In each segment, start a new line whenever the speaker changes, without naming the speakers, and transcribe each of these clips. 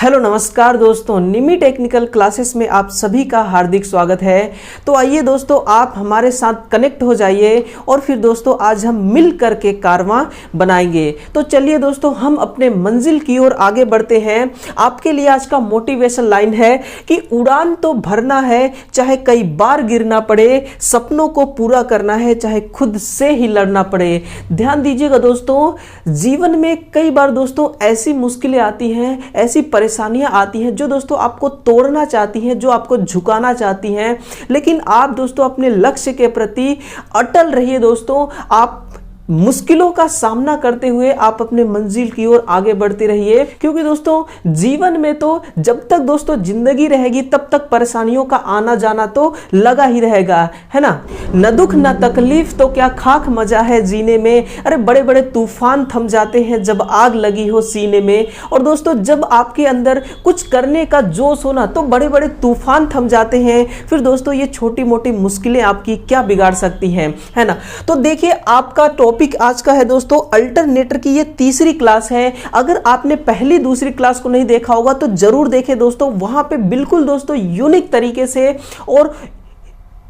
Hello नमस्कार दोस्तों, निमी technical classes में आप सभी का हार्दिक स्वागत है। तो आइए दोस्तों, आप हमारे साथ कनेक्ट हो जाइए और फिर दोस्तों आज हम मिल करके कारवां बनाएंगे। तो चलिए दोस्तों, हम अपने मंजिल की ओर आगे बढ़ते हैं। आपके लिए आज का मोटिवेशन लाइन है कि उड़ान तो भरना है, चाहे कई बार गिरना पड़े, सपनों को पूरा करना है, चाहे खुद से ही लड़ना पड़े। ध्यान दीजिएगा दोस्तों, जीवन में कई बार दोस्तों ऐसी मुश्किलें आती हैं, ऐसी परेशानियां आती हैं जो दोस्तों आपको तोड़ना चाहती हैं, जो आपको झुकाना चाहती हैं, लेकिन आप दोस्तों अपने लक्ष्य के प्रति अटल रहिए दोस्तों। आप मुश्किलों का सामना करते हुए आप अपने मंजिल की ओर आगे बढ़ते रहिए, क्योंकि दोस्तों जीवन में तो जब तक दोस्तों जिंदगी रहेगी तब तक परेशानियों का आना जाना तो लगा ही रहेगा, है ना। न दुख न तकलीफ तो क्या खाक मजा है जीने में। अरे बड़े बड़े तूफान थम जाते हैं जब आग लगी हो सीने में। और दोस्तों जब आपके अंदर कुछ करने का जोश हो ना, तो बड़े बड़े तूफान थम जाते हैं। फिर दोस्तों ये छोटी मोटी मुश्किलें आपकी क्या बिगाड़ सकती हैं, है ना। तो देखिए, आपका टॉपिक आज का है दोस्तों अल्टरनेटर की ये तीसरी क्लास है। अगर आपने पहली दूसरी क्लास को नहीं देखा होगा तो जरूर देखें दोस्तों। वहां पे बिल्कुल दोस्तों यूनिक तरीके से और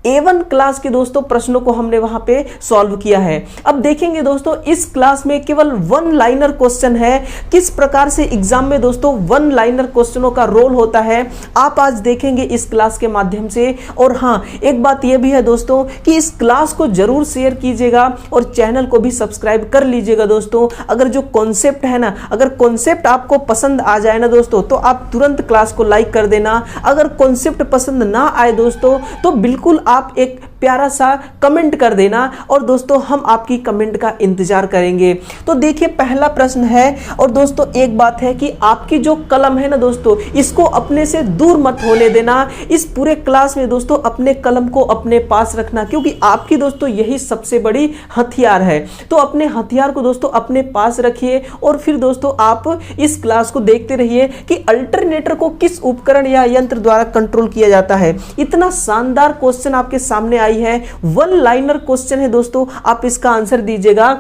A1 क्लास के दोस्तों प्रश्नों को हमने वहां पे सॉल्व किया है। अब देखेंगे दोस्तों, इस क्लास में केवल वन लाइनर क्वेश्चन है। किस प्रकार से एग्जाम में दोस्तों वन लाइनर क्वेश्चनों का रोल होता है, आप आज देखेंगे इस क्लास के माध्यम से। और हाँ, एक बात यह भी है दोस्तों कि इस क्लास को जरूर शेयर कीजिएगा और चैनल को भी सब्सक्राइब कर लीजिएगा दोस्तों। अगर जो कॉन्सेप्ट है ना, अगर कॉन्सेप्ट आपको पसंद आ जाए ना दोस्तों, तो आप तुरंत क्लास को लाइक कर देना। अगर कॉन्सेप्ट पसंद ना आए दोस्तों, तो बिल्कुल आप एक प्यारा सा कमेंट कर देना और दोस्तों हम आपकी कमेंट का इंतजार करेंगे। तो देखिए, पहला प्रश्न है। और दोस्तों एक बात है कि आपकी जो कलम है ना दोस्तों, इसको अपने से दूर मत होने देना। इस पूरे क्लास में दोस्तों अपने कलम को अपने पास रखना, क्योंकि आपकी दोस्तों यही सबसे बड़ी हथियार है। तो अपने हथियार को दोस्तों अपने पास रखिए और फिर दोस्तों आप इस क्लास को देखते रहिए कि अल्टरनेटर को किस उपकरण या यंत्र द्वारा कंट्रोल किया जाता है। इतना शानदार क्वेश्चन आपके सामने आई है, वन लाइनर क्वेश्चन है दोस्तों। आप इसका आंसर दीजिएगा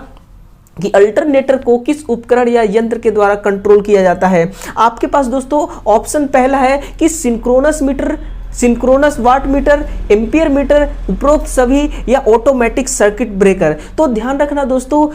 कि अल्टरनेटर को किस उपकरण या यंत्र के द्वारा कंट्रोल किया जाता है। आपके पास दोस्तों ऑप्शन पहला है कि synchronous meter, synchronous watt meter, ampere meter, उपरोक्त सभी, या ऑटोमेटिक सर्किट ब्रेकर। तो ध्यान रखना दोस्तों,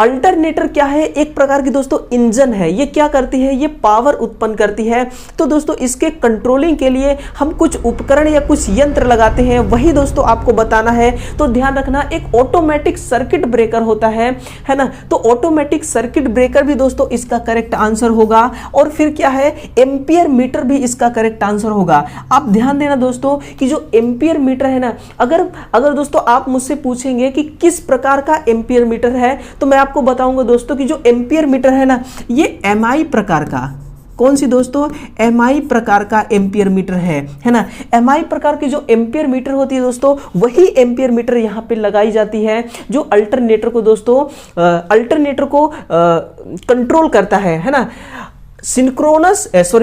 अल्टरनेटर क्या है, एक प्रकार की दोस्तों इंजन है। ये क्या करती है, ये पावर उत्पन्न करती है। तो दोस्तों इसके कंट्रोलिंग के लिए हम कुछ उपकरण या कुछ यंत्र लगाते हैं, वही दोस्तों आपको बताना है। तो ध्यान रखना, एक ऑटोमेटिक सर्किट ब्रेकर होता है ना। तो ऑटोमेटिक सर्किट ब्रेकर भी दोस्तों इसका करेक्ट आंसर होगा। और फिर क्या है, एम्पियर मीटर भी इसका करेक्ट आंसर होगा। आप ध्यान देना दोस्तों कि जो एम्पियर मीटर है ना, अगर दोस्तों आप मुझसे पूछेंगे कि किस प्रकार का एम्पियर मीटर है, तो मैं आपको बताऊंगा दोस्तों कि जो एम्पियर मीटर है ना, ये MI प्रकार का, कौन सी दोस्तों, MI प्रकार का एम्पियर मीटर है ना। MI प्रकार की जो एम्पियर मीटर होती है दोस्तों, वही एम्पियर मीटर यहां पे लगाई जाती है जो अल्टरनेटर को दोस्तों कंट्रोल करता है ना।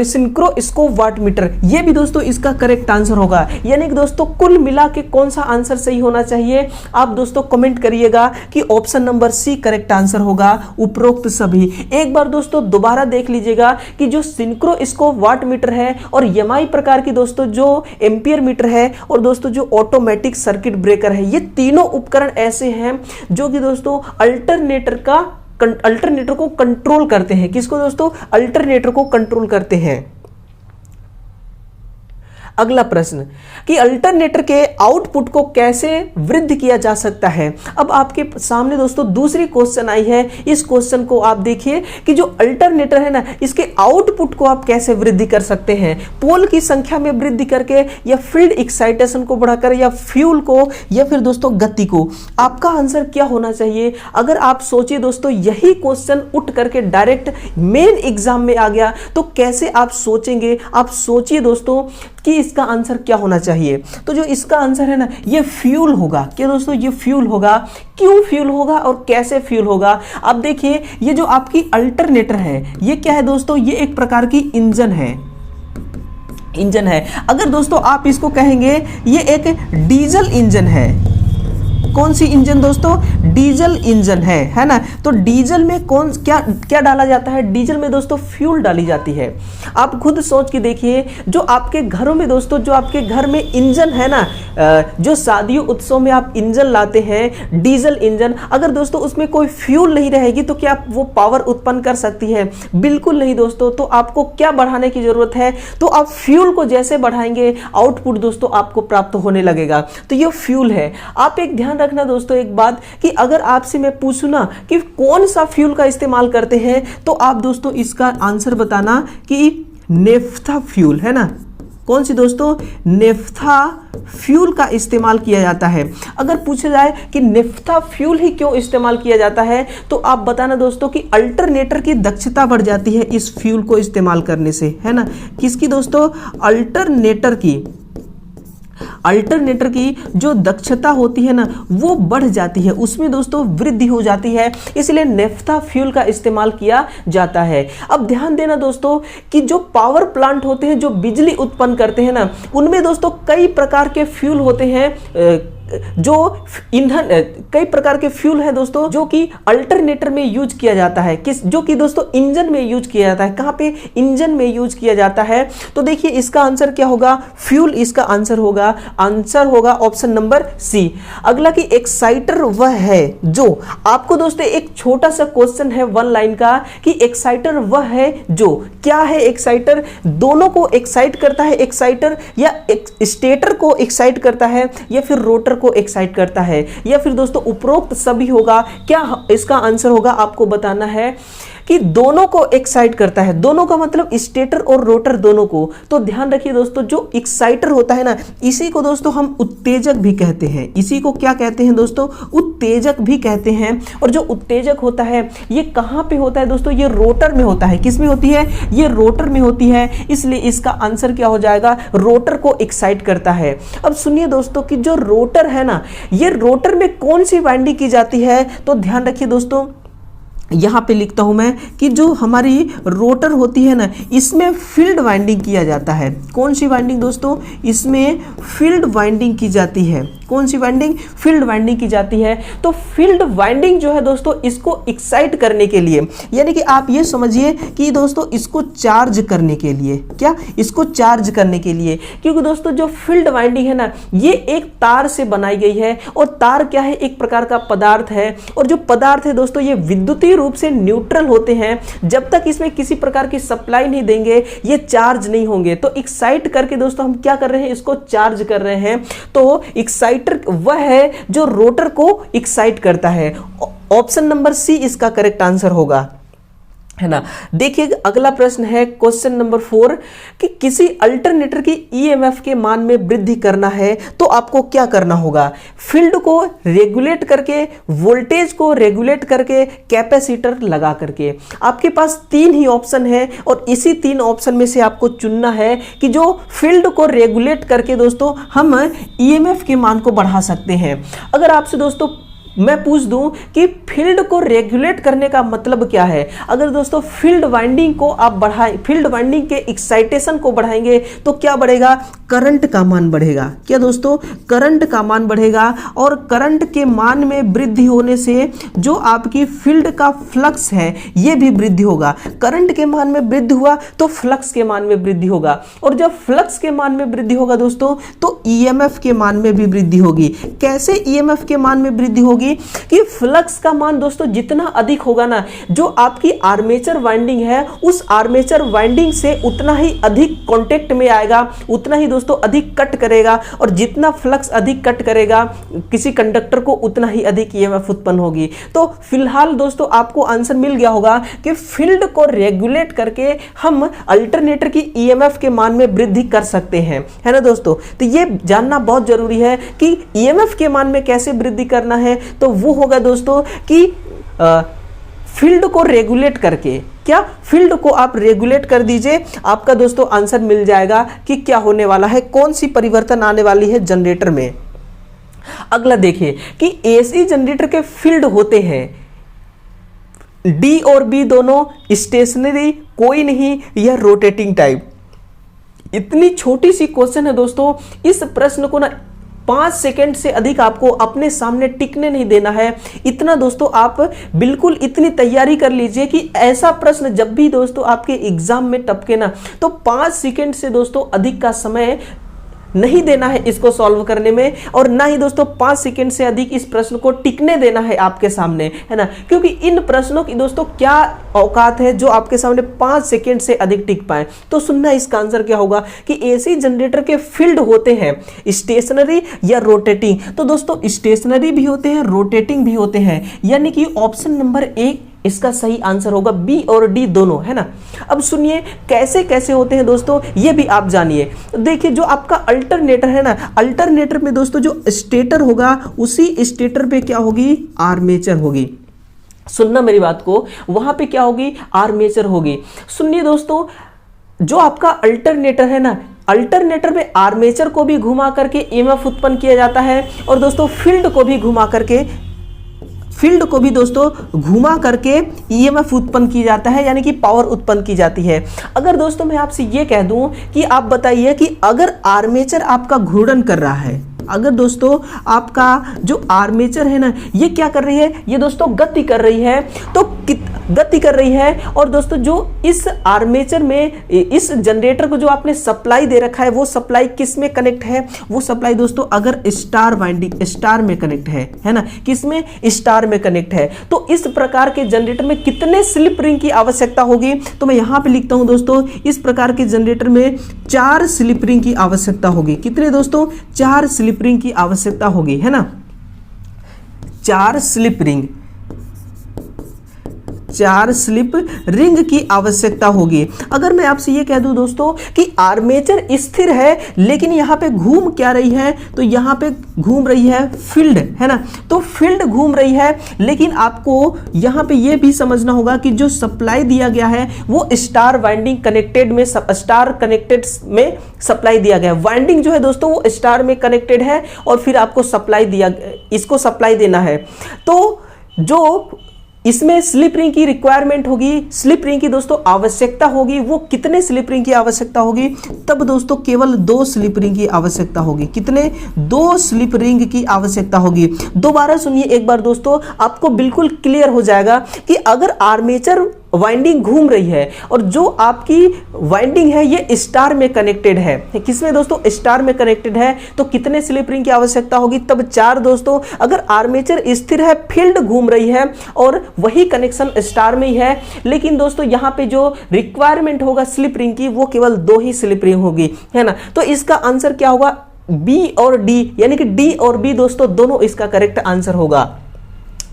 सिंक्रोस्कोप वाट मीटर, ये भी दोस्तों इसका करेक्ट आंसर होगा। यानी कि दोस्तों कुल मिला के कौन सा आंसर सही होना चाहिए, आप दोस्तों कमेंट करिएगा कि option number C correct answer होगा, उपरोक्त सभी। एक बार दोस्तों दोबारा देख लीजिएगा कि जो सिंक्रोस्कोप वाट मीटर है और MI प्रकार की दोस्तों जो एम्पियर मीटर है और दोस्तों जो ऑटोमेटिक सर्किट ब्रेकर है, ये तीनों उपकरण ऐसे हैं जो कि दोस्तों अल्टरनेटर को कंट्रोल करते हैं। किसको दोस्तों, अल्टरनेटर को कंट्रोल करते हैं। अगला प्रश्न कि अल्टरनेटर के आउटपुट को कैसे वृद्धि किया जा सकता है। अब आपके सामने दोस्तों दूसरी क्वेश्चन आई है। इस क्वेश्चन को आप देखिए कि जो अल्टरनेटर है ना, इसके आउटपुट को आप कैसे वृद्धि कर सकते हैं। पोल की संख्या में वृद्धि करके, या फील्ड एक्साइटेशन को बढ़ाकर, या फ्यूल को, या फिर दोस्तों गति को। आपका आंसर क्या होना चाहिए। अगर आप सोचिए दोस्तों, यही क्वेश्चन उठ करके डायरेक्ट मेन एग्जाम में आ गया तो कैसे आप सोचेंगे। आप सोचिए दोस्तों कि इसका आंसर क्या होना चाहिए। तो जो इसका आंसर है ना, ये फ्यूल होगा। क्या दोस्तों, ये फ्यूल होगा। क्यों फ्यूल होगा और कैसे फ्यूल होगा। अब देखिए, ये जो आपकी अल्टरनेटर है, ये क्या है दोस्तों, ये एक प्रकार की इंजन है। अगर दोस्तों आप इसको कहेंगे ये एक डीजल इंजन है, कौन सी इंजन दोस्तों? डीजल इंजन है ना। तो डीजल में कौन क्या क्या डाला जाता है? डीजल में दोस्तों फ्यूल डाली जाती है। आप खुद सोच के देखिए, जो आपके घरों में दोस्तों, जो आपके घर में इंजन है ना, जो शादियों उत्सव में आप इंजन लाते हैं, डीजल इंजन, अगर दोस्तों उसमें कोई फ्यूल नहीं रहेगी तो क्या वो पावर उत्पन्न कर सकती है? बिल्कुल नहीं दोस्तों। तो आपको क्या बढ़ाने की जरूरत है? तो आप फ्यूल को जैसे बढ़ाएंगे, आउटपुट दोस्तों आपको प्राप्त होने लगेगा। तो ये फ्यूल है। आप एक ध्यान रखना दोस्तों एक बात, कि अगर आपसे मैं पूछूं ना कि कौन सा फ्यूल का इस्तेमाल करते हैं, तो आप दोस्तों इसका आंसर बताना कि नेफ्था फ्यूल, है ना। कौन सी दोस्तों? नेफ्था फ्यूल का इस्तेमाल किया जाता है। अगर पूछा जाए कि नेफ्था फ्यूल ही क्यों इस्तेमाल किया जाता है, तो आप बताना दोस्तों कि अल्टरनेटर की दक्षता बढ़ जाती है इस फ्यूल को इस्तेमाल करने से, है ना। किसकी दोस्तों? अल्टरनेटर की जो दक्षता होती है ना, वो बढ़ जाती है, उसमें दोस्तों वृद्धि हो जाती है, इसलिए नेफ्था फ्यूल का इस्तेमाल किया जाता है। अब ध्यान देना दोस्तों कि जो पावर प्लांट होते हैं, जो बिजली उत्पन्न करते हैं ना, उनमें दोस्तों कई प्रकार के फ्यूल होते हैं, जो ईंधन, कई प्रकार के फ्यूल हैं दोस्तों, जो कि अल्टरनेटर में यूज किया जाता है। जो कि दोस्तों इंजन में यूज किया जाता है। कहां पे? इंजन में यूज किया जाता है। तो देखिए इसका आंसर क्या होगा? फ्यूल इसका आंसर होगा ऑप्शन नंबर सी। अगला कि एक्साइटर वह है जो, आपको दोस्तों एक छोटा सा क्वेश्चन है 1 लाइन का, कि एक्साइटर वह है जो, क्या है एक्साइटर? दोनों को एक्साइट करता है एक्साइटर, या स्टेटर को एक्साइट करता है, या फिर रोटर को एक्साइट करता है, या फिर दोस्तों उपरोक्त सभी होगा? क्या इसका आंसर होगा? आपको बताना है कि दोनों को एक्साइट करता है। दोनों का मतलब स्टेटर और रोटर दोनों को। तो ध्यान रखिए दोस्तों, जो एक्साइटर होता है ना, इसी को दोस्तों हम उत्तेजक भी कहते हैं। इसी को क्या कहते हैं दोस्तों? उत्तेजक भी कहते हैं। और जो उत्तेजक होता है, ये कहां पे होता है दोस्तों? ये रोटर में होता है। किस में होती है? ये रोटर में होती है। इसलिए इसका आंसर क्या हो जाएगा? रोटर को एक्साइट करता है। अब सुनिए दोस्तों कि जो रोटर है ना, ये रोटर में कौन सी वाइंडिंग की जाती है? तो ध्यान रखिए दोस्तों, यहां पे लिखता हूं मैं कि जो हमारी रोटर होती है ना, इसमें फील्ड वाइंडिंग किया जाता है। कौन सी वाइंडिंग दोस्तों? इसमें फील्ड वाइंडिंग की जाती है। कौन सी वाइंडिंग? फील्ड वाइंडिंग की जाती है। तो फील्ड वाइंडिंग जो है दोस्तों, इसको एक्साइट करने के लिए, यानी कि आप ये समझिए कि दोस्तों इसको चार्ज करने के लिए, क्या? इसको चार्ज करने के लिए, क्योंकि दोस्तों जो फील्ड वाइंडिंग है ना, ये एक तार से बनाई गई है। और तार क्या है? एक प्रकार का पदार्थ है। और जो पदार्थ है दोस्तों, ये विद्युतीय रूप से न्यूट्रल होते हैं। जब तक इसमें किसी प्रकार की सप्लाई नहीं देंगे, ये चार्ज नहीं होंगे। तो एक्साइट करके दोस्तों हम क्या कर रहे हैं? इसको चार्ज कर रहे हैं। तो एक्साइटर वह है जो रोटर को एक्साइट करता है। ऑप्शन नंबर सी इसका करेक्ट आंसर होगा, है ना। देखिए अगला प्रश्न है क्वेश्चन नंबर 4, कि किसी अल्टरनेटर की ईएमएफ के मान में वृद्धि करना है तो आपको क्या करना होगा? फील्ड को रेगुलेट करके, वोल्टेज को रेगुलेट करके, कैपेसिटर लगा करके। आपके पास 3 ही ऑप्शन है, और इसी 3 ऑप्शन में से आपको चुनना है कि जो फील्ड को रेगुलेट करके दोस्तों हम ईएमएफ के मान को बढ़ा सकते हैं। अगर आपसे दोस्तों मैं पूछ दूं कि फील्ड को रेगुलेट करने का मतलब क्या है? अगर दोस्तों फील्ड वाइंडिंग को आप बढ़ाएं, फील्ड वाइंडिंग के एक्साइटेशन को बढ़ाएंगे तो क्या बढ़ेगा? करंट का मान बढ़ेगा। क्या दोस्तों? करंट का मान बढ़ेगा। और करंट के मान में वृद्धि होने से जो आपकी फील्ड का फ्लक्स है, यह भी वृद्धि होगा। करंट के मान में वृद्धि हुआ तो फ्लक्स के मान में वृद्धि होगा। और जब फ्लक्स के मान में वृद्धि होगा दोस्तों, तो ईएमएफ के मान में भी वृद्धि होगी। कैसे ईएमएफ के मान में वृद्धि होगी? कि फ्लक्स का मान दोस्तों जितना अधिक होगा ना, जो आपकी आर्मेचर वाइंडिंग है, उस आर्मेचर वाइंडिंग से उतना ही अधिक कांटेक्ट में आएगा, उतना ही दोस्तों अधिक कट करेगा। और जितना फ्लक्स अधिक कट करेगा किसी कंडक्टर को, उतना ही अधिक ईएमएफ उत्पन्न होगी। तो फिलहाल दोस्तों आपको आंसर मिल गया होगा कि फील्ड को रेगुलेट करके हम अल्टरनेटर की ईएमएफ के मान में वृद्धि कर सकते हैं, है ना दोस्तों। तो ये जानना बहुत जरूरी है कि ईएमएफ के मान में कैसे वृद्धि करना है। तो वो होगा दोस्तों कि फील्ड को रेगुलेट करके। क्या? फील्ड को आप रेगुलेट कर दीजिए, आपका दोस्तों आंसर मिल जाएगा कि क्या होने वाला है, कौन सी परिवर्तन आने वाली है जनरेटर में। अगला देखिए कि एसी जनरेटर के फील्ड होते हैं डी और बी दोनों, स्टेशनरी कोई नहीं, यह रोटेटिंग टाइप। इतनी छोटी सी क्वेश्चन है दोस्तों, इस प्रश्न को ना 5 सेकंड से अधिक आपको अपने सामने टिकने नहीं देना है। इतना दोस्तों आप बिल्कुल इतनी तैयारी कर लीजिए कि ऐसा प्रश्न जब भी दोस्तों आपके एग्जाम में टपके ना, तो 5 सेकंड से दोस्तों अधिक का समय नहीं देना है इसको सॉल्व करने में, और ना ही दोस्तों 5 सेकंड से अधिक इस प्रश्न को टिकने देना है आपके सामने, है ना। क्योंकि इन प्रश्नों की दोस्तों क्या औकात है जो आपके सामने 5 सेकंड से अधिक टिक पाए। तो सुनना इसका आंसर क्या होगा कि एसी जनरेटर के फील्ड होते हैं स्टेशनरी या रोटेटिंग। तो दोस्तों स्टेशनरी भी होते हैं, रोटेटिंग भी होते हैं, यानी कि ऑप्शन नंबर 1 इसका सही आंसर होगा, बी और डी दोनों, है ना। अब सुनिए कैसे कैसे होते हैं दोस्तों, ये भी आप जानिए। देखिए जो आपका अल्टरनेटर है ना, अल्टरनेटर में दोस्तों जो स्टेटर होगा उसी स्टेटर पे क्या होगी, आर्मेचर होगी। सुनना मेरी बात को, वहां पे क्या होगी, आर्मेचर होगी। सुनिए दोस्तों, जो आपका अल्टरनेटर है ना, अल्टरनेटर में आर्मेचर को भी घुमा करके ईएमएफ उत्पन्न किया जाता है, और दोस्तों फील्ड को भी घुमा करके ईएमएफ उत्पन्न की जाता है, यानी कि पावर उत्पन्न की जाती है। अगर दोस्तों मैं आपसे ये कह दूं कि आप बताइए कि अगर आर्मेचर आपका घूर्णन कर रहा है, अगर दोस्तों आपका जो आर्मेचर है ना ये क्या कर रही है, ये दोस्तों गति कर रही है, तो गति कर रही है, और दोस्तों जो इस आर्मेचर में इस जनरेटर को जो आपने सप्लाई दे रखा है वो सप्लाई किस में कनेक्ट है, वो सप्लाई दोस्तों अगर स्टार वाइंडिंग स्टार में कनेक्ट है ना, किस में, स्टार में कनेक्ट है। तो इस प्रकार के जनरेटर में कितने स्लिप रिंग की आवश्यकता होगी, तो मैं यहां पे लिखता हूं दोस्तों, इस प्रकार के जनरेटर में 4 स्लिप रिंग की आवश्यकता होगी। कितने दोस्तों, 4 स्लिप रिंग की आवश्यकता होगी, है ना। 4 स्लिप रिंग की आवश्यकता होगी। अगर मैं आपसे ये कह दूं दोस्तों कि आर्मेचर स्थिर है लेकिन यहां पे घूम क्या रही है, तो यहां पे घूम रही है फील्ड, है ना। तो फील्ड घूम रही है, लेकिन आपको यहां पे ये भी समझना होगा कि जो सप्लाई दिया गया है वो स्टार वाइंडिंग कनेक्टेड में, स्टार कनेक्टेड में सप्लाई दिया गया है। वाइंडिंग जो है दोस्तों वो स्टार में कनेक्टेड है, और फिर आपको इसको सप्लाई देना है। तो जो इसमें स्लिप रिंग की रिक्वायरमेंट होगी, स्लिप रिंग की दोस्तों आवश्यकता होगी, वो कितने स्लिप रिंग की आवश्यकता होगी, तब दोस्तों केवल 2 स्लिप रिंग की आवश्यकता होगी। कितने, 2 स्लिप रिंग की आवश्यकता होगी। दोबारा सुनिए एक बार दोस्तों, आपको बिल्कुल क्लियर हो जाएगा कि अगर आर्मेचर वाइंडिंग घूम रही है और जो आपकी वाइंडिंग है ये स्टार में कनेक्टेड है, किसमें दोस्तों, स्टार में कनेक्टेड है, तो कितने स्लिप रिंग की आवश्यकता होगी, तब 4 दोस्तों। अगर आर्मेचर स्थिर है, फील्ड घूम रही है और वही कनेक्शन स्टार में ही है, लेकिन दोस्तों यहां पे जो रिक्वायरमेंट होगा स्लिप रिंग की वो केवल 2 ही स्लिप रिंग होगी, है ना। तो इसका आंसर क्या होगा, बी और डी, यानी कि डी और बी दोस्तों दोनों इसका करेक्ट आंसर होगा।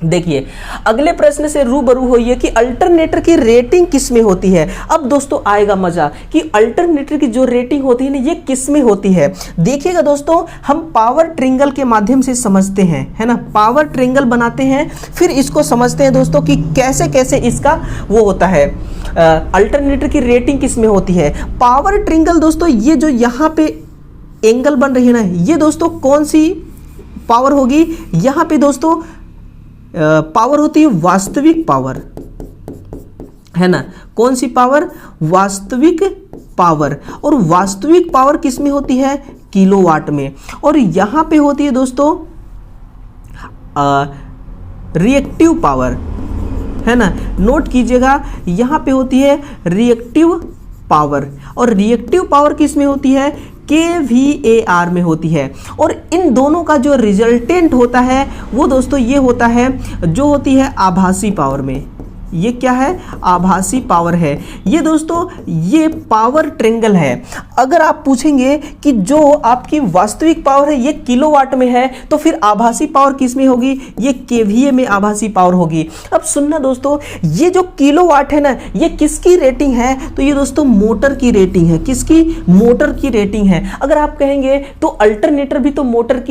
देखिए अगले प्रश्न से रूबरू होइए कि अल्टरनेटर की रेटिंग किस में होती है। अब दोस्तों आएगा मजा कि अल्टरनेटर की जो रेटिंग होती है ना ये किस में होती है। देखिएगा दोस्तों, हम पावर ट्रिंगल के माध्यम से समझते हैं, है ना, पावर ट्रिंगल बनाते हैं, फिर इसको समझते हैं दोस्तों कि कैसे कैसे इसका वो होता है, अल्टरनेटर की रेटिंग किस में होती है। पावर ट्रिंगल दोस्तों, ये जो यहाँ पे एंगल बन रही है ना, ये दोस्तों कौन सी पावर होगी, यहाँ पे दोस्तों पावर होती है वास्तविक पावर, है ना। कौन सी पावर, वास्तविक पावर, और वास्तविक पावर किस में होती है, किलोवाट में। और यहां पे होती है दोस्तों रिएक्टिव पावर, है ना, नोट कीजिएगा, यहां पे होती है रिएक्टिव पावर, और रिएक्टिव पावर किस में होती है, kVAR में होती है। और इन दोनों का जो रिजल्टेंट होता है वो दोस्तों ये होता है, जो होती है आभासी पावर में। ये क्या है, आभासी पावर है। ये दोस्तों ये पावर ट्रिंगल है। अगर आप पूछेंगे कि जो आपकी वास्तविक पावर है ये किलोवाट में है, तो फिर आभासी पावर किस में होगी, ये केवीए में आभासी पावर होगी। अब सुनना दोस्तों, ये जो किलोवाट है ना ये किसकी रेटिंग है, तो ये दोस्तों मोटर की रेटिंग है। किसकी, मोटर की रेटिंग है। अगर आप कहेंगे तो अल्टरनेटर भी तो मोटर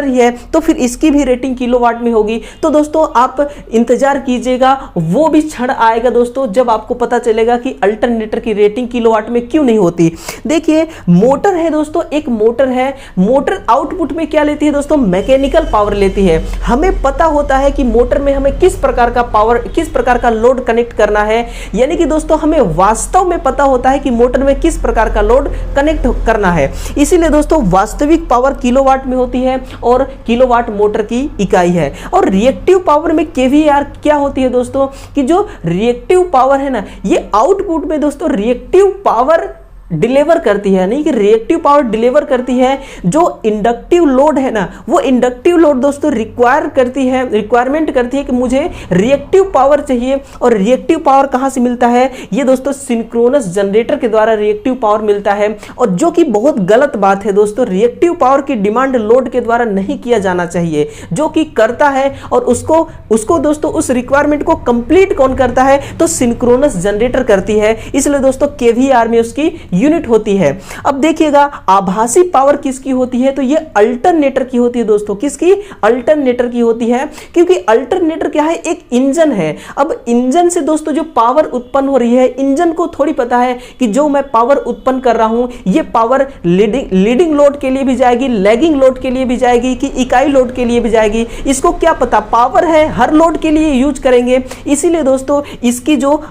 ही है, तो फिर इसकी भी रेटिंग किलोवाट में होगी। तो दोस्तों आप इंतजार कीजिएगा, वो वो भी क्षण आएगा दोस्तों जब आपको पता चलेगा कि अल्टरनेटर की रेटिंग किलोवाट में क्यों नहीं होती। देखिए मोटर है दोस्तों, एक मोटर है, मोटर आउटपुट में क्या लेती है दोस्तों, मैकेनिकल पावर लेती है। हमें पता होता है कि मोटर में हमें किस प्रकार का पावर, किस प्रकार का लोड कनेक्ट करना है, यानी कि दोस्तों हमें वास्तव में पता होता है कि मोटर में किस प्रकार का लोड कनेक्ट करना है। इसीलिए दोस्तों वास्तविक पावर किलोवाट में होती है और किलोवाट मोटर की इकाई है। और रिएक्टिव पावर में केवीआर क्या होती है दोस्तों, कि जो रिएक्टिव पावर है ना, ये आउटपुट में दोस्तों रिएक्टिव पावर डिलीवर करती है, यानी कि रिएक्टिव पावर डिलीवर करती है। जो इंडक्टिव लोड है ना, वो इंडक्टिव लोड दोस्तों रिक्वायरमेंट करती है कि मुझे रिएक्टिव पावर चाहिए। और रिएक्टिव पावर कहां से मिलता है, ये दोस्तों सिंक्रोनस जनरेटर के द्वारा रिएक्टिव पावर मिलता है। और जो कि बहुत गलत बात है दोस्तों, रिएक्टिव पावर की डिमांड लोड के द्वारा नहीं किया जाना चाहिए। जो कि करता है और उसको दोस्तों उस रिक्वायरमेंट को कंप्लीट कौन करता है, तो सिंक्रोनस जनरेटर करती है। इसलिए दोस्तों केवीआर में उसकी यूनिट होती है। अब देखिएगा आभासी पावर किसकी होती है, तो ये अल्टरनेटर की होती है दोस्तों। किसकी, अल्टरनेटर की होती है, क्योंकि अल्टरनेटर क्या है, एक इंजन है। अब इंजन से दोस्तों जो पावर उत्पन्न हो रही है, इंजन को थोड़ी पता है कि जो मैं पावर उत्पन्न कर रहा हूं ये पावर लीडिंग लोड के लिए भी जाएगी, लैगिंग लोड के लिए भी जाएगी, कि इकाई लोड के लिए भी जाएगी, इसको क्या पता। पावर है, हर लोड के लिए यूज करेंगे। इसीलिए दोस्तों इसकी जो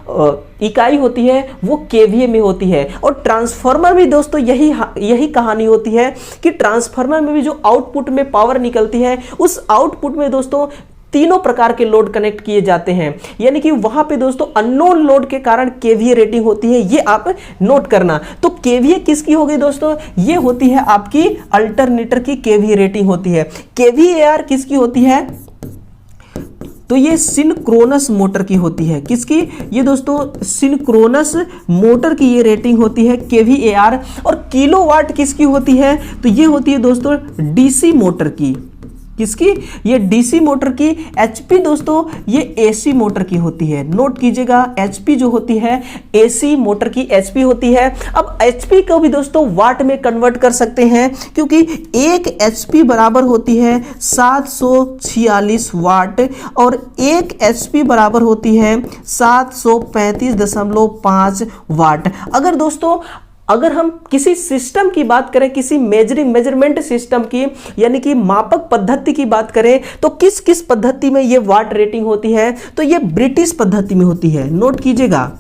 इकाई होती है वो केवीए में होती है। और ट्रांसफार्मर भी दोस्तों यही कहानी होती है कि ट्रांसफार्मर में भी जो आउटपुट में पावर निकलती है, उस आउटपुट में दोस्तों तीनों प्रकार के लोड कनेक्ट किए जाते हैं। यानी कि वहां पे दोस्तों अननोन लोड के कारण केवीए रेटिंग होती है, ये आप नोट करना। तो केवीए किसकी होगी दोस्तों, ये होती है आपकी अल्टरनेटर की केवीए रेटिंग होती है। केवीएआर किसकी होती है, तो ये सिंक्रोनस मोटर की होती है। किसकी, ये दोस्तों सिंक्रोनस मोटर की ये रेटिंग होती है केवीएआर। और किलोवाट किसकी होती है, तो ये होती है दोस्तों डीसी मोटर की। किसकी, ये डीसी मोटर की। एचपी दोस्तों ये एसी मोटर की होती है। नोट कीजिएगा, एचपी जो होती है एसी मोटर की एचपी होती है। अब एचपी को भी दोस्तों वाट में कन्वर्ट कर सकते हैं, क्योंकि एक एचपी बराबर होती है 746 वाट और एक एचपी बराबर होती है 735.5 वाट। अगर हम किसी सिस्टम की बात करें, किसी मेजरमेंट सिस्टम की, यानी कि मापक पद्धति की बात करें, तो किस किस पद्धति में ये वाट रेटिंग होती है, तो ये ब्रिटिश पद्धति में होती है। नोट कीजिएगा,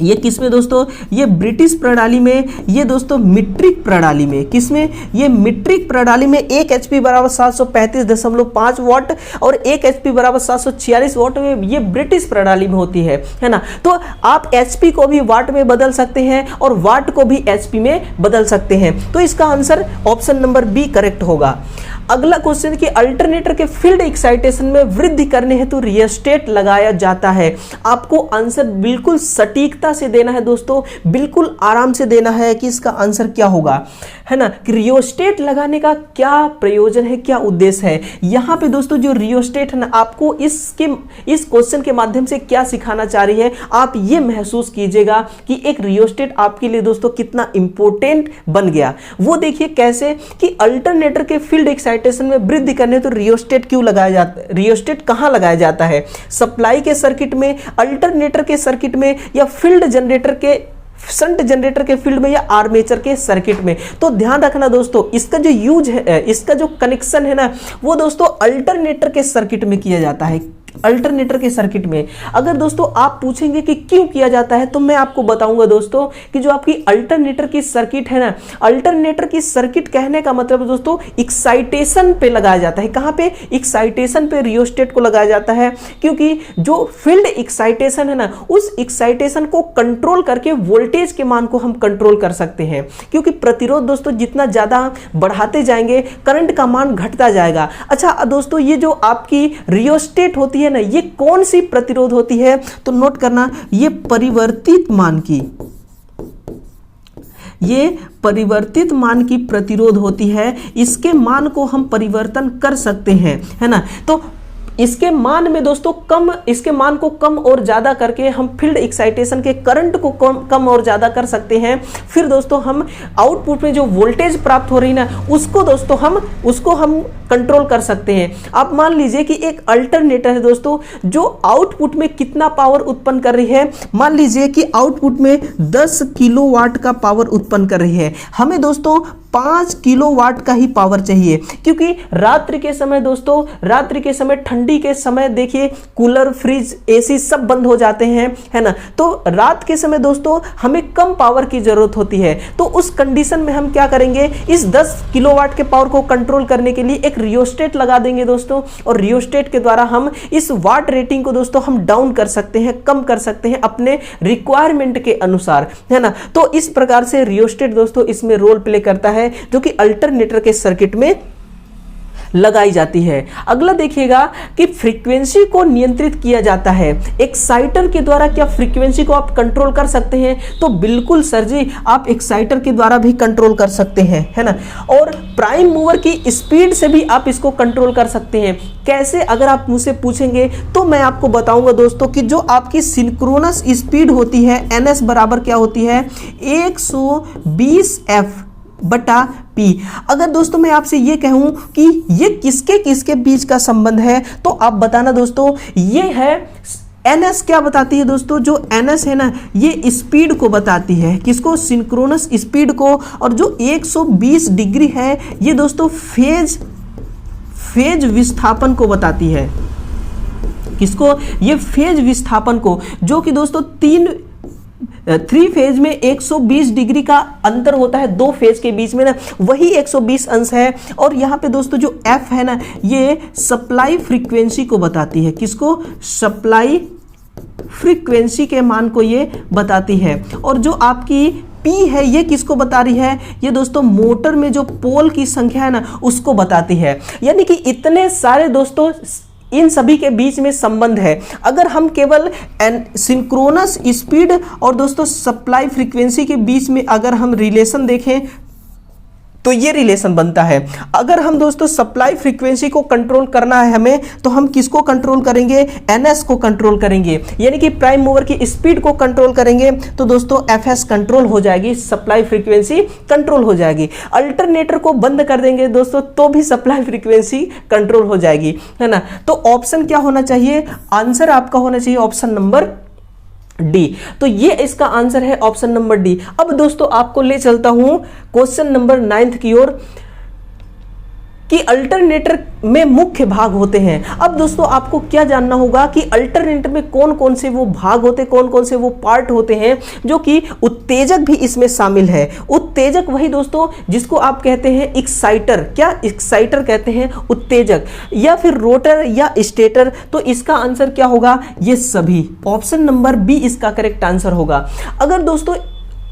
ये किसमें दोस्तों, ये ब्रिटिश प्रणाली में, ये दोस्तों मीट्रिक प्रणाली में। किसमें, ये मीट्रिक प्रणाली में एक एचपी बराबर 735.5 वाट और एक एचपी बराबर 746 वाट में, ये ब्रिटिश प्रणाली में होती है ना। तो आप एचपी को भी वाट में बदल सकते हैं और वाट को भी एचपी में बदल सकते हैं। तो इसका answer option number B correct होगा। अगला क्वेश्चन कि अल्टरनेटर के फील्ड एक्साइटेशन में वृद्धि करने हेतु रियोस्टेट लगाया जाता है। आपको आंसर बिल्कुल सटीकता से देना है दोस्तों, बिल्कुल आराम से देना है कि इसका आंसर क्या होगा, है ना। कि रियोस्टेट लगाने का क्या प्रयोजन है, क्या उद्देश्य है। यहां पे दोस्तों जो रियोस्टेट है ना, आपको इस क्वेश्चन के माध्यम से क्या सिखाना चाह रही है, आप ये महसूस कीजिएगा कि एक रियोस्टेट आपके लिए दोस्तों कितना इंपॉर्टेंट बन गया। वो देखिए कैसे कि अल्टरनेटर के फील्ड एक्साइटेशन में वृद्धि करने तो रियोस्टेट क्यों लगाया जाता है, रियोस्टेट कहां लगाया जाता है, सप्लाई के सर्किट में, अल्टरनेटर के सर्किट में, या फील्ड जनरेटर के शंट जनरेटर के फील्ड में, या आर्मेचर के सर्किट में। तो ध्यान रखना दोस्तों, इसका जो यूज है, इसका जो कनेक्शन है ना, वो दोस्तों अल्टरनेटर के सर्किट में किया जाता है। अल्टरनेटर के सर्किट में अगर दोस्तों आप पूछेंगे कि क्यों किया जाता है, तो मैं आपको बताऊंगा दोस्तों कि जो आपकी अल्टरनेटर की सर्किट है ना, अल्टरनेटर की सर्किट कहने का मतलब दोस्तों एक्साइटेशन पे लगाया जाता है। कहां पे, एक्साइटेशन पे रियोस्टेट को लगाया जाता है, क्योंकि जो फील्ड एक्साइटेशन है ना, उस एक्साइटेशन को कंट्रोल करके वोल्टेज के मान को हम कंट्रोल कर सकते हैं। क्योंकि प्रतिरोध दोस्तों जितना ज्यादा बढ़ाते जाएंगे, करंट का मान घटता जाएगा। अच्छा दोस्तों, ये जो आपकी रियोस्टेट होती है ना, ये कौन सी प्रतिरोध होती है, तो नोट करना, ये परिवर्तित मान की प्रतिरोध होती है। इसके मान को हम परिवर्तन कर सकते हैं, है ना। तो इसके मान में दोस्तों इसके मान को कम और ज्यादा करके हम फील्ड एक्साइटेशन के करंट को कम और ज्यादा कर सकते हैं। फिर दोस्तों हम आउटपुट में जो वोल्टेज प्राप्त हो रही ना उसको हम कंट्रोल कर सकते हैं। आप मान लीजिए कि एक अल्टरनेटर है दोस्तों जो आउटपुट में कितना पावर उत्पन्न कर रही है। मान लीजिए कि आउटपुट में 10 किलोवाट का पावर उत्पन्न कर रही है। हमें दोस्तों 5 किलोवाट का ही पावर चाहिए, क्योंकि रात्रि के समय ठंडी के समय देखिए कूलर, फ्रिज, एसी सब बंद हो जाते हैं, है ना। तो रात के समय दोस्तों हमें कम पावर की जरूरत होती है। तो उस कंडीशन में हम क्या करेंगे, इस 10 किलोवाट के पावर को कंट्रोल करने के लिए एक रियोस्टेट लगा देंगे दोस्तों, और रियोस्टेट के द्वारा हम इस वाट रेटिंग को दोस्तों हम डाउन कर सकते हैं, कम कर सकते हैं अपने रिक्वायरमेंट के अनुसार, है ना। तो इस प्रकार से रियोस्टेट दोस्तों इसमें रोल प्ले करता है, जो कि अल्टरनेटर के सर्किट में लगाई जाती है। अगला देखिएगा कि फ्रीक्वेंसी को नियंत्रित किया जाता है एक्साइटर के द्वारा। क्या फ्रीक्वेंसी को आप कंट्रोल कर सकते हैं? तो बिल्कुल सर जी, आप एक्साइटर के द्वारा भी कंट्रोल कर सकते हैं, है ना। और प्राइम मूवर की स्पीड से भी आप इसको कंट्रोल कर सकते हैं। कैसे? अगर आप मुझसे पूछेंगे तो मैं आपको बताऊंगा दोस्तों कि जो आपकी सिंक्रोनस स्पीड होती है ns बराबर क्या होती है, 120f बटा P। अगर दोस्तों मैं आपसे ये कहूं कि ये किसके किसके बीच का संबंध है, तो आप बताना दोस्तों। ये है NS, क्या बताती है दोस्तों, जो NS है ना ये स्पीड को बताती है, किसको, सिंक्रोनस स्पीड को। और जो 120 डिग्री है ये दोस्तों फेज विस्थापन को बताती है। किसको? ये फेज विस्थापन को, जो कि दोस्तों 3 फेज में 120 डिग्री का अंतर होता है 2 फेज के बीच में ना, वही 120 अंश है। और यहाँ पे दोस्तों जो F है ना ये सप्लाई फ्रीक्वेंसी को बताती है। किसको? सप्लाई फ्रीक्वेंसी के मान को ये बताती है। और जो आपकी P है ये किसको बता रही है, ये दोस्तों मोटर में जो पोल की संख्या है ना उसको बताती है। यानी कि इतने सारे दोस्तों इन सभी के बीच में संबंध है। अगर हम केवल सिंक्रोनस स्पीड और दोस्तों सप्लाई फ्रीक्वेंसी के बीच में अगर हम रिलेशन देखें तो ये रिलेशन बनता है। अगर हम दोस्तों सप्लाई फ्रीक्वेंसी को कंट्रोल करना है हमें, तो हम किसको कंट्रोल करेंगे, NS को कंट्रोल करेंगे। यानी कि प्राइम मूवर की स्पीड को कंट्रोल करेंगे तो दोस्तों FS कंट्रोल हो जाएगी, सप्लाई फ्रीक्वेंसी कंट्रोल हो जाएगी। अल्टरनेटर को बंद कर देंगे दोस्तों तो भी सप्लाई फ्रीक्वेंसी कंट्रोल हो जाएगी, है ना। तो ऑप्शन क्या होना चाहिए, आंसर आपका होना चाहिए ऑप्शन नंबर डी। तो ये इसका आंसर है ऑप्शन नंबर डी। अब दोस्तों आपको ले चलता हूं क्वेश्चन नंबर 9 की ओर, कि अल्टरनेटर में मुख्य भाग होते हैं। अब दोस्तों आपको क्या जानना होगा कि अल्टरनेटर में कौन कौन से वो भाग होते, कौन कौन से वो पार्ट होते हैं, जो कि उत्तेजक भी इसमें शामिल है। उत्तेजक वही दोस्तों जिसको आप कहते हैं एक्साइटर, क्या एक्साइटर कहते हैं, उत्तेजक, या फिर रोटर या स्टेटर। तो इसका आंसर क्या होगा, ये सभी। ऑप्शन नंबर बी इसका करेक्ट आंसर होगा। अगर दोस्तों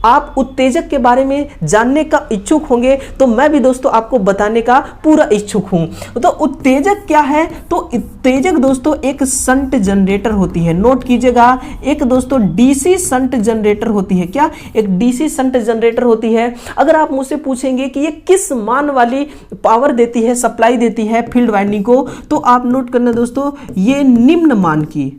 आप उत्तेजक के बारे में जानने का इच्छुक होंगे तो मैं भी दोस्तों आपको बताने का पूरा इच्छुक हूं। तो उत्तेजक क्या है, तो उत्तेजक दोस्तों एक शंट जनरेटर होती है। नोट कीजिएगा, एक दोस्तों डीसी शंट जनरेटर होती है। क्या? एक डीसी शंट जनरेटर होती है। अगर आप मुझसे पूछेंगे कि ये किस मान वाली पावर देती है, सप्लाई देती है फील्ड वाइंडिंग को, तो आप नोट करना दोस्तों ये निम्न मान की,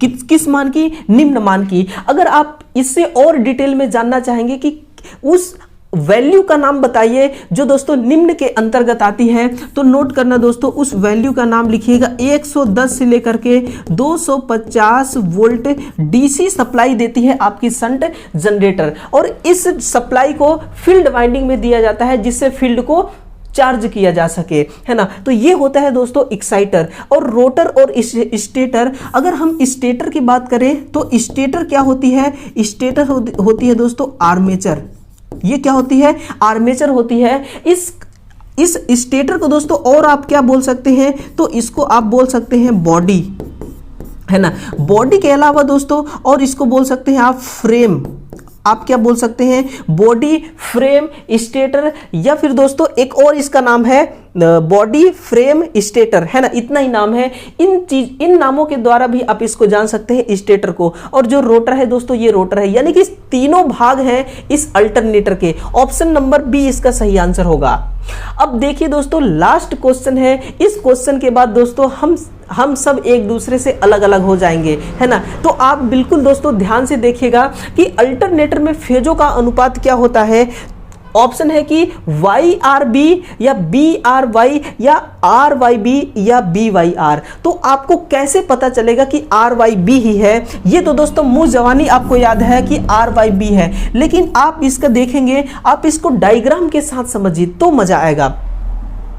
किस मान की, निम्न मान की। अगर आप इससे और डिटेल में जानना चाहेंगे कि उस वैल्यू का नाम बताइए जो दोस्तों निम्न के अंतर्गत आती है, तो नोट करना दोस्तों उस वैल्यू का नाम लिखिएगा। 110 से लेकर के 250 वोल्ट डीसी सप्लाई देती है आपकी शंट जनरेटर, और इस सप्लाई को फील्ड वाइंडिंग में दिया जाता है जिससे फील्ड को चार्ज किया जा सके, है ना। तो ये होता है दोस्तों एक्साइटर। और रोटर और स्टेटर, अगर हम स्टेटर की बात करें तो स्टेटर क्या होती है, स्टेटर होती है दोस्तों आर्मेचर। ये क्या होती है, आर्मेचर होती है। इस स्टेटर को दोस्तों और आप क्या बोल सकते हैं, तो इसको आप बोल सकते हैं बॉडी, है ना। बॉडी के अलावा दोस्तों और इसको बोल सकते हैं आप फ्रेम, आप क्या बोल सकते हैं, बॉडी फ्रेम स्टेटर, या फिर दोस्तों एक और इसका नाम है बॉडी फ्रेम स्टेटर, है ना, इतना ही नाम है। इन नामों के द्वारा भी आप इसको जान सकते हैं स्टेटर को। और जो रोटर है दोस्तों, ये रोटर है, यानी कि तीनों भाग हैं इस अल्टरनेटर के। ऑप्शन नंबर बी इसका सही आंसर होगा। अब देखिए दोस्तों, लास्ट क्वेश्चन है। इस क्वेश्चन के बाद दोस्तों हम सब एक दूसरे से अलग अलग हो जाएंगे, है ना। तो आप बिल्कुल दोस्तों ध्यान से देखिएगा कि अल्टरनेटर में फेजों का अनुपात क्या होता है। ऑप्शन है कि YRB या BRY या RYB या BYR। तो आपको कैसे पता चलेगा कि RYB ही है? ये तो दोस्तों मुंह जवानी आपको याद है कि RYB है, लेकिन आप इसका देखेंगे, आप इसको डायग्राम के साथ समझिए तो मजा आएगा,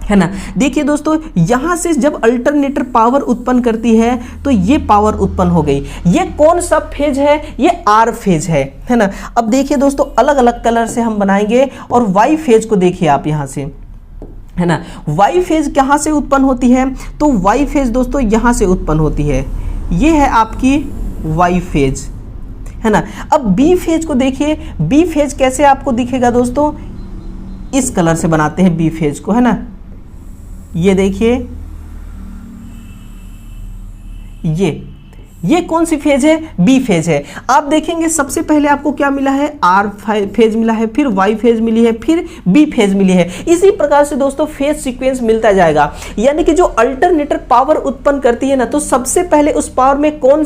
है ना। देखिए दोस्तों, यहां से जब अल्टरनेटर पावर उत्पन्न करती है तो ये पावर उत्पन्न हो गई। ये कौन सा फेज है? ये R फेज है ना। अब देखिए दोस्तों, अलग अलग कलर से हम बनाएंगे। और Y फेज को देखिए आप यहां से, है ना। Y फेज कहां से उत्पन्न होती है? तो Y फेज दोस्तों यहां से उत्पन्न होती है। ये है आपकी Y फेज, है ना। अब B फेज को देखिए। B फेज कैसे आपको दिखेगा दोस्तों? इस कलर से बनाते हैं B फेज को, है ना। ये देखिए, ये कौन सी फेज है? बी फेज है। आप देखेंगे सबसे पहले आपको क्या मिला है? आर फेज मिला है, फिर वाई फेज मिली है, फिर बी फेज मिली है। इसी प्रकार से दोस्तों फेज सीक्वेंस मिलता जाएगा। यानी कि जो अल्टरनेटर पावर उत्पन्न करती है ना, तो सबसे पहले उस पावर में कौन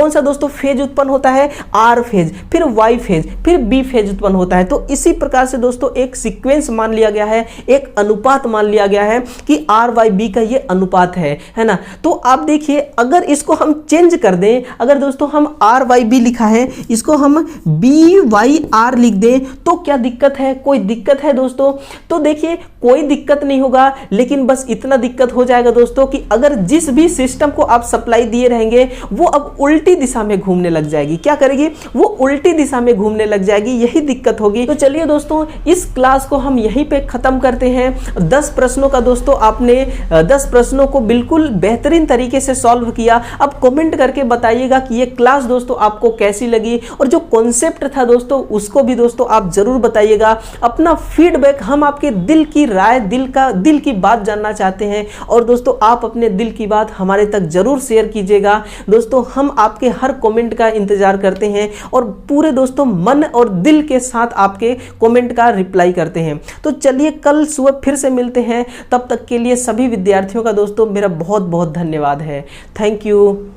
सा दोस्तों फेज उत्पन्न होता है? आर फेज, फिर वाई फेज, फिर बी फेज उत्पन्न होता है। तो इसी प्रकार से दोस्तों एक सीक्वेंस मान लिया गया है, एक अनुपात मान लिया गया है कि आर वाई बी का ये अनुपात है ना। तो आप देखिए, अगर इसको हम चेंज कर दें, अगर दोस्तों हम आर वाई बी लिखा है, इसको हम बी वाई आर लिख दें, तो क्या दिक्कत है? कोई दिक्कत है दोस्तों? तो देखिए कोई दिक्कत नहीं होगा, लेकिन बस इतना दिक्कत हो जाएगा दोस्तों कि अगर जिस भी सिस्टम को आप सप्लाई दिए रहेंगे वो अब उल्टी दिशा में घूमने लग जाएगी। क्या करेगी? वो उल्टी दिशा में घूमने लग जाएगी, यही दिक्कत होगी। तो चलिए दोस्तों, इस क्लास को हम यहीं पे खत्म करते हैं। 10 प्रश्नों का दोस्तों आपने 10 प्रश्नों को बिल्कुल बेहतरीन तरीके से सॉल्व किया। अब कमेंट करके बताइएगा कि ये क्लास दोस्तों आपको कैसी लगी, और जो कॉन्सेप्ट था दोस्तों उसको भी दोस्तों आप जरूर बताइएगा। अपना फीडबैक, हम आपके दिल की राय, दिल की बात जानना चाहते हैं। और दोस्तों आप अपने दिल की बात हमारे तक जरूर शेयर कीजिएगा। दोस्तों हम आपके हर कमेंट का इंतजार करते हैं और पूरे दोस्तों मन और दिल के साथ आपके कमेंट का रिप्लाई करते हैं। तो चलिए कल सुबह फिर से मिलते हैं। तब तक के लिए सभी विद्यार्थियों का दोस्तों मेरा बहुत बहुत धन्यवाद है। Thank you.